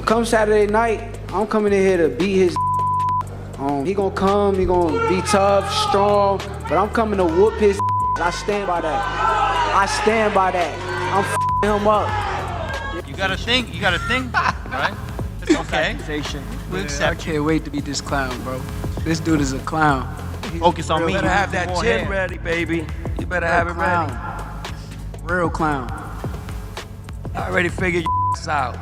Come Saturday night, I'm coming in here to beat his. He gonna come, he gonna be tough, strong, but I'm coming to whoop his. I stand by that. I stand by that. I'm him up. You gotta think, right? It's okay. We accept I can't wait to beat this clown, bro. This dude is a clown. Focus on me. You better have that chin ready, baby. You better have it ready. Real clown. I already figured your out.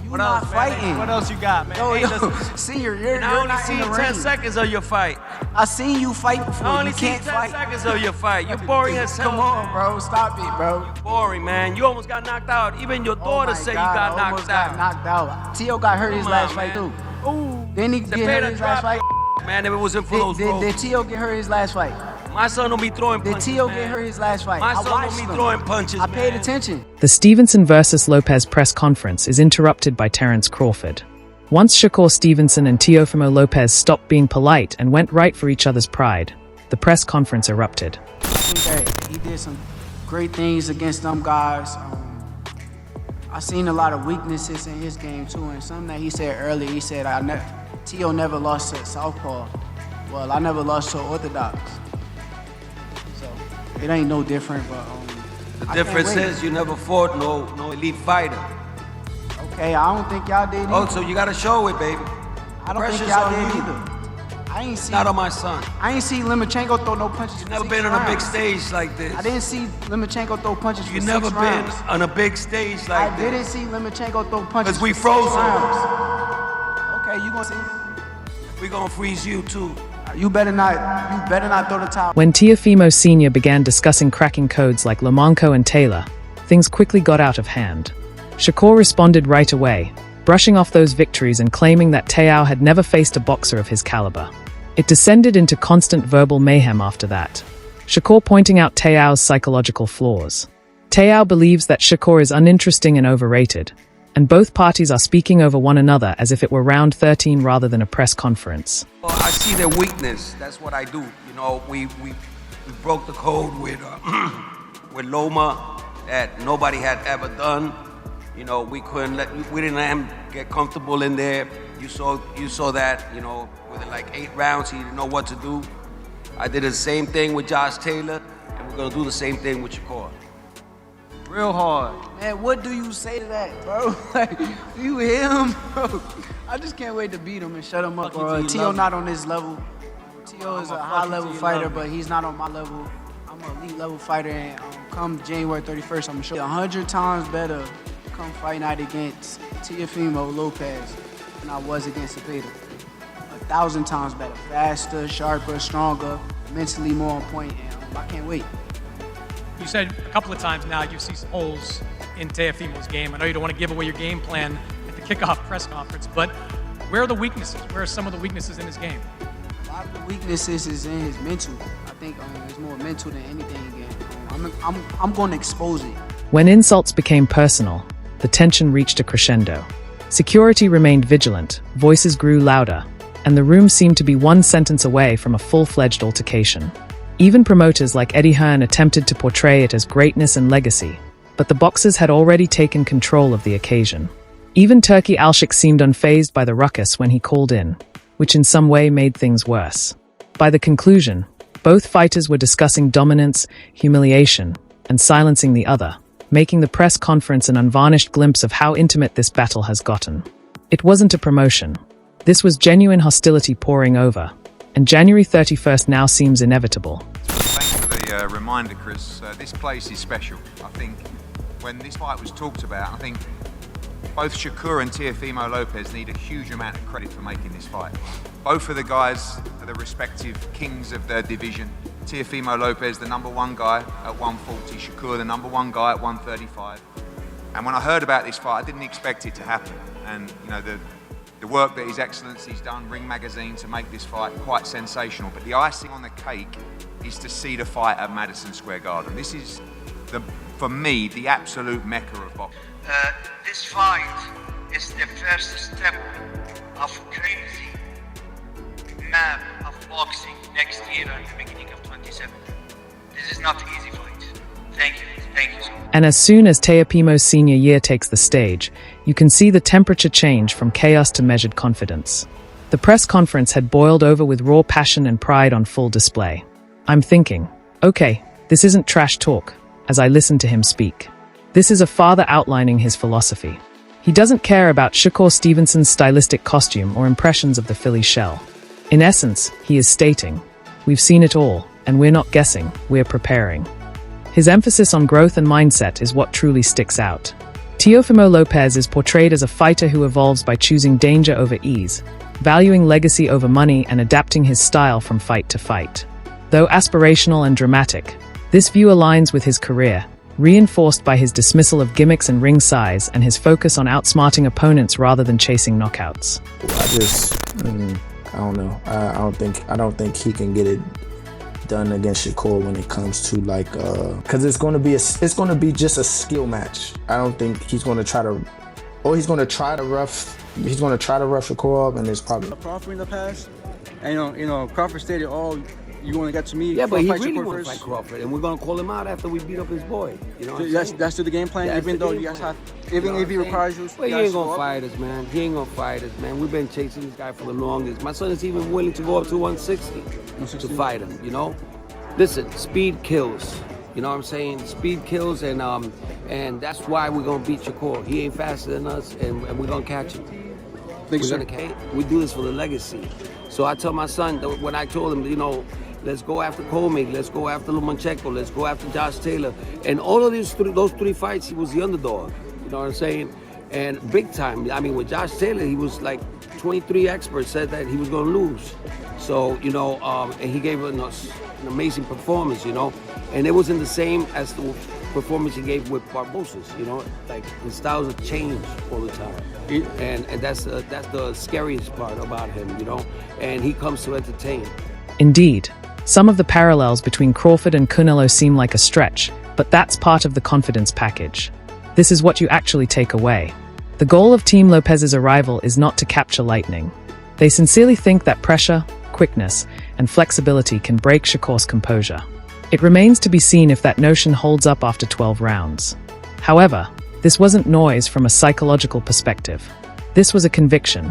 What not else, fighting. What else you got, man? Yo, Hey, Senior, you're I only not seen in the 10 ring. seconds of your fight. I seen you fight before. I only You seen can't 10 fight. seconds of your fight. You're boring as hell. Come on, bro. Stop it, bro. You're boring, man. You almost got knocked out. Even your daughter said you got knocked out. Knocked out. Tio got hurt his last fight too. Ooh. Didn't he get hurt his last fight? Man, if it wasn't for those ropes. Did Tio get hurt his last fight? My son don't be throwing punches, Did Tio man. get hurt his last fight? My I son watched don't be him. throwing punches, I paid man. attention. The Stevenson versus Lopez press conference is interrupted by Terence Crawford. Once Shakur Stevenson and Teofimo Lopez stopped being polite and went right for each other's pride, the press conference erupted. I think that he did some great things against them guys. I seen a lot of weaknesses in his game too, and something that he said earlier, he said, Tio never lost to Southpaw. Well, I never lost to Orthodox. So, it ain't no different, but The difference is you never fought no elite fighter. Okay, I don't think y'all did either. Oh, so you gotta show it, baby. I don't think pressure's y'all on did you. either. I ain't see. Not on my son. I ain't see Limachenko throw no punches. You've never been on a big stage like this. I didn't see Limachenko throw punches. You've for never 6 been rounds. on a big stage like I this. didn't see Limachenko throw punches. Because we for 6 froze him. rounds. Okay, you gonna see? We gonna freeze you too. You better not throw the towel. When Teofimo Sr. began discussing cracking codes like Lamanco and Taylor, things quickly got out of hand. Shakur responded right away, brushing off those victories and claiming that Teao had never faced a boxer of his caliber. It descended into constant verbal mayhem after that, Shakur pointing out Teao's psychological flaws. Teao believes that Shakur is uninteresting and overrated, and both parties are speaking over one another as if it were round 13 rather than a press conference. Well, I see their weakness. That's what I do. You know, we broke the code with Loma that nobody had ever done. You know, we didn't let him get comfortable in there. You saw that, you know, within like 8 rounds, he didn't know what to do. I did the same thing with Josh Taylor, and we're gonna do the same thing with Shakur. real hard. Man, what do you say to that, bro? Like, do you hear him, bro? I just can't wait to beat him and shut him up, bro. Tio not on this level. Tio is a high-level fighter, but he's not on my level. I'm an elite-level fighter, and come January 31st, I'm gonna show you 100 times better come fight night against Teofimo Lopez than I was against Cepeda. 1,000 times better. Faster, sharper, stronger, mentally more on point, and I can't wait. You said a couple of times now you see some holes in Teofimo's game. I know you don't want to give away your game plan at the kickoff press conference, but where are the weaknesses? Where are some of the weaknesses in his game? A lot of the weaknesses is in his mental. I think it's more mental than anything again. I'm going to expose it. When insults became personal, the tension reached a crescendo. Security remained vigilant, voices grew louder, and the room seemed to be one sentence away from a full-fledged altercation. Even promoters like Eddie Hearn attempted to portray it as greatness and legacy, but the boxers had already taken control of the occasion. Even Turki Alshik seemed unfazed by the ruckus when he called in, which in some way made things worse. By the conclusion, both fighters were discussing dominance, humiliation, and silencing the other, making the press conference an unvarnished glimpse of how intimate this battle has gotten. It wasn't a promotion. This was genuine hostility pouring over, and January 31st now seems inevitable. Thanks for the reminder, Chris. This place is special. I think when this fight was talked about, I think both Shakur and Teofimo Lopez need a huge amount of credit for making this fight. Both of the guys are the respective kings of their division. Teofimo Lopez, the #1 guy at 140, Shakur, the #1 guy at 135. And when I heard about this fight, I didn't expect it to happen. And you know, the work that His Excellency's done, Ring Magazine, to make this fight quite sensational. But the icing on the cake is to see the fight at Madison Square Garden. This is, for me, the absolute mecca of boxing. This fight is the first step of crazy map of boxing next year at the beginning of 27. This is not an easy fight. Thank you. Thank you so much. And as soon as Teofimo's senior year takes the stage, you can see the temperature change from chaos to measured confidence. The press conference had boiled over with raw passion and pride on full display. I'm thinking, okay, this isn't trash talk, as I listen to him speak. This is a father outlining his philosophy. He doesn't care about Shakur Stevenson's stylistic costume or impressions of the Philly shell. In essence, he is stating, we've seen it all, and we're not guessing, we're preparing. His emphasis on growth and mindset is what truly sticks out. Teofimo Lopez is portrayed as a fighter who evolves by choosing danger over ease, valuing legacy over money and adapting his style from fight to fight. Though aspirational and dramatic, this view aligns with his career, reinforced by his dismissal of gimmicks and ring size and his focus on outsmarting opponents rather than chasing knockouts. I don't know. I don't think he can get it done against Shakur when it comes to like, cause it's gonna be just a skill match. I don't think he's gonna try to rough Shakur up, and it's probably Crawford in the past, and you know, Crawford stated, "Oh, you want to get to me?" Yeah, but he fight really Shakur want to first. fight Crawford, and we're gonna call him out after we beat up his boy. You know, what I'm saying? That's still the game plan. That's Even the though game you guys plan. have, even if he requires you, Well, he guys ain't go gonna up. fight us, man. He ain't gonna fight us, man. We've been chasing this guy for the longest. My son is even willing to go up to 160 to fight him, you know? Listen, speed kills. You know what I'm saying? Speed kills, and that's why we're gonna beat Shakur. He ain't faster than us, and we're gonna catch him. We do this for the legacy. So I tell my son, when I told him, you know, let's go after Colmig, let's go after Lomachenko, let's go after Josh Taylor. And all of those three fights, he was the underdog. You know what I'm saying? And big time. I mean, with Josh Taylor, he was like 23 experts said that he was going to lose. So, you know, and he gave us an amazing performance, you know. And it wasn't the same as the performance he gave with Barbosa's, you know. Like, his styles have changed all the time. And that's the scariest part about him, you know. And he comes to entertain. Indeed, some of the parallels between Crawford and Canelo seem like a stretch, but that's part of the confidence package. This is what you actually take away. The goal of Team Lopez's arrival is not to capture lightning. They sincerely think that pressure, quickness, and flexibility can break Shakur's composure. It remains to be seen if that notion holds up after 12 rounds. However, this wasn't noise from a psychological perspective. This was a conviction.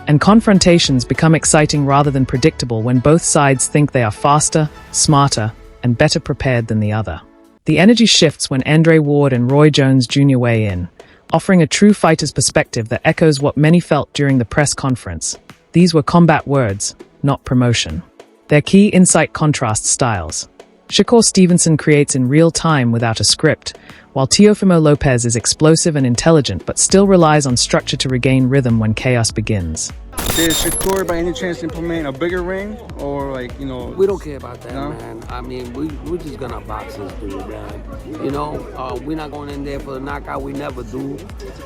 And confrontations become exciting rather than predictable when both sides think they are faster, smarter, and better prepared than the other. The energy shifts when Andre Ward and Roy Jones Jr. weigh in, offering a true fighter's perspective that echoes what many felt during the press conference. These were combat words, not promotion. Their key insight contrasts styles. Shakur Stevenson creates in real time without a script, while Teofimo Lopez is explosive and intelligent but still relies on structure to regain rhythm when chaos begins. Did Shakur by any chance implement a bigger ring, or like, you know? We don't care about that, No? man. I mean, we're just gonna box this dude, man. You know, we're not going in there for the knockout. We never do.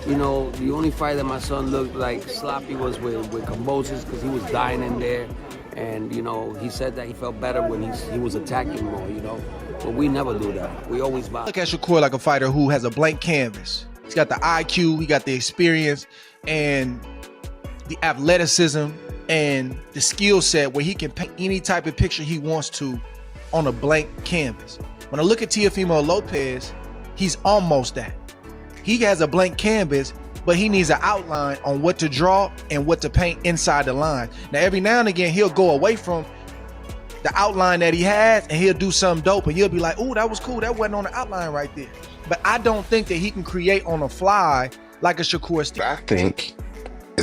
You know, the only fight that my son looked like sloppy was with Cambosis because he was dying in there. And, you know, he said that he felt better when he was attacking more, you know. But we never do that. We always box. Look at Shakur like a fighter who has a blank canvas. He's got the IQ, he got the experience, and the athleticism and the skill set where he can paint any type of picture he wants to on a blank canvas. When I look at Teofimo Lopez, he's almost that. He has a blank canvas, but he needs an outline on what to draw and what to paint inside the line. Now, every now and again, he'll go away from the outline that he has and he'll do something dope and he'll be like, "Oh, that was cool. That wasn't on the outline right there." But I don't think that he can create on the fly like a Shakur Stevenson.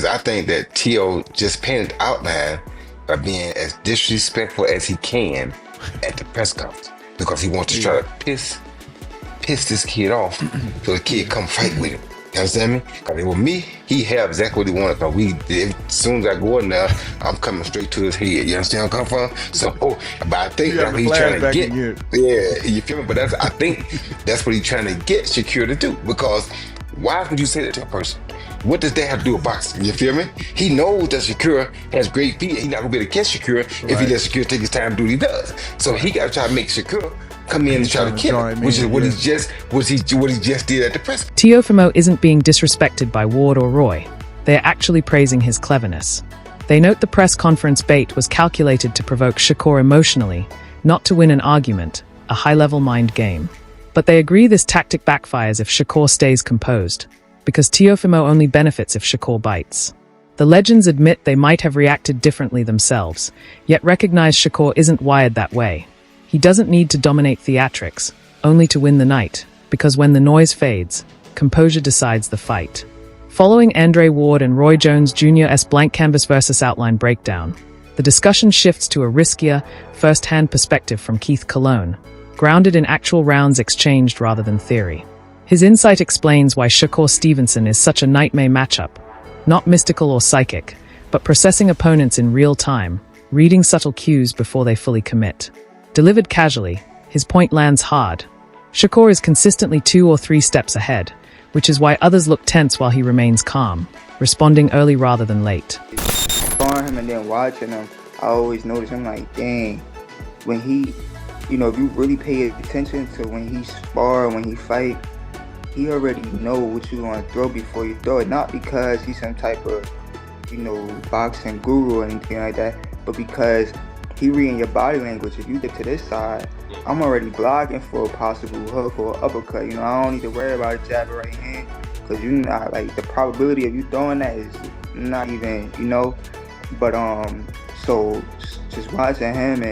I think that Teo just painted the outline by being as disrespectful as he can at the press conference because he wants to try to piss this kid off so the kid come fight with him. You understand me? Because with me, he had exactly what he wanted. Because as soon as I go in there, I'm coming straight to his head. You understand where I'm coming from? So, but I think that's what he's trying to get. Yeah, you feel me? But I think that's what he's trying to get Shakur to do. Because why would you say that to a person? What does that have to do with boxing? You feel me? He knows that Shakur has great feet. He's not gonna be able to catch Shakur if he lets Shakur take his time to do what he does. So he got to try to make Shakur come in and try to kill him, which is what he just did at the press. Teofimo isn't being disrespected by Ward or Roy. They are actually praising his cleverness. They note the press conference bait was calculated to provoke Shakur emotionally, not to win an argument, a high-level mind game. But they agree this tactic backfires if Shakur stays composed, because Teofimo only benefits if Shakur bites. The legends admit they might have reacted differently themselves, yet recognize Shakur isn't wired that way. He doesn't need to dominate theatrics, only to win the night, because when the noise fades, composure decides the fight. Following Andre Ward and Roy Jones Jr.'s blank canvas versus outline breakdown, the discussion shifts to a riskier, first-hand perspective from Keith Cologne, grounded in actual rounds exchanged rather than theory. His insight explains why Shakur Stevenson is such a nightmare matchup, not mystical or psychic, but processing opponents in real time, reading subtle cues before they fully commit. Delivered casually, his point lands hard. Shakur is consistently 2 or 3 steps ahead, which is why others look tense while he remains calm, responding early rather than late. Sparring him and then watching him, I always notice him like, dang, when he, if you really pay attention to when he spar, when he fight, he already know what you want to throw before you throw it. Not because he's some type of, boxing guru or anything like that, but because he reading your body language. If you get to this side, I'm already blocking for a possible hook or uppercut. I don't need to worry about a jab or right hand, because the probability of you throwing that is not even, But so just watching him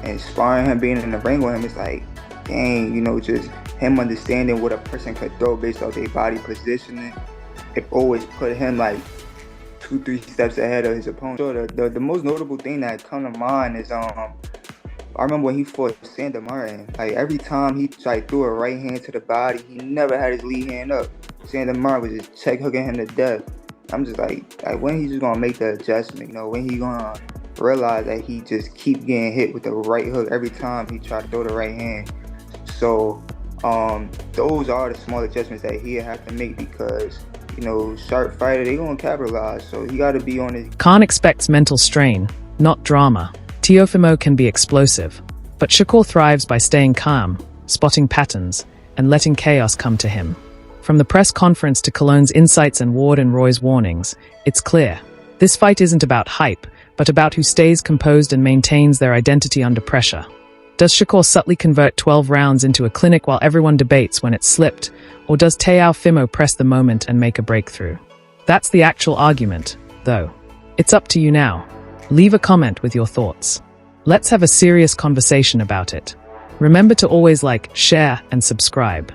and sparring him, being in the ring with him, it's like, dang, just him understanding what a person could throw based off their body positioning. It always put him like 2-3 steps ahead of his opponent. So the most notable thing that come to mind is I remember when he fought Sander Martin. Like every time he threw a right hand to the body, he never had his lead hand up. Sander Martin was just check hooking him to death. I'm just like when he just gonna make the adjustment? When he gonna realize that he just keep getting hit with the right hook every time he try to throw the right hand? So those are the small adjustments that he have to make, because sharp fighter, they gonna capitalize, so he gotta be on his. Khan expects mental strain, not drama. Teofimo can be explosive, but Shakur thrives by staying calm, spotting patterns, and letting chaos come to him. From the press conference to Cologne's insights and Ward and Roy's warnings, it's clear. This fight isn't about hype, but about who stays composed and maintains their identity under pressure. Does Shakur subtly convert 12 rounds into a clinic while everyone debates when it slipped, or does Teofimo press the moment and make a breakthrough? That's the actual argument, though. It's up to you now. Leave a comment with your thoughts. Let's have a serious conversation about it. Remember to always like, share, and subscribe.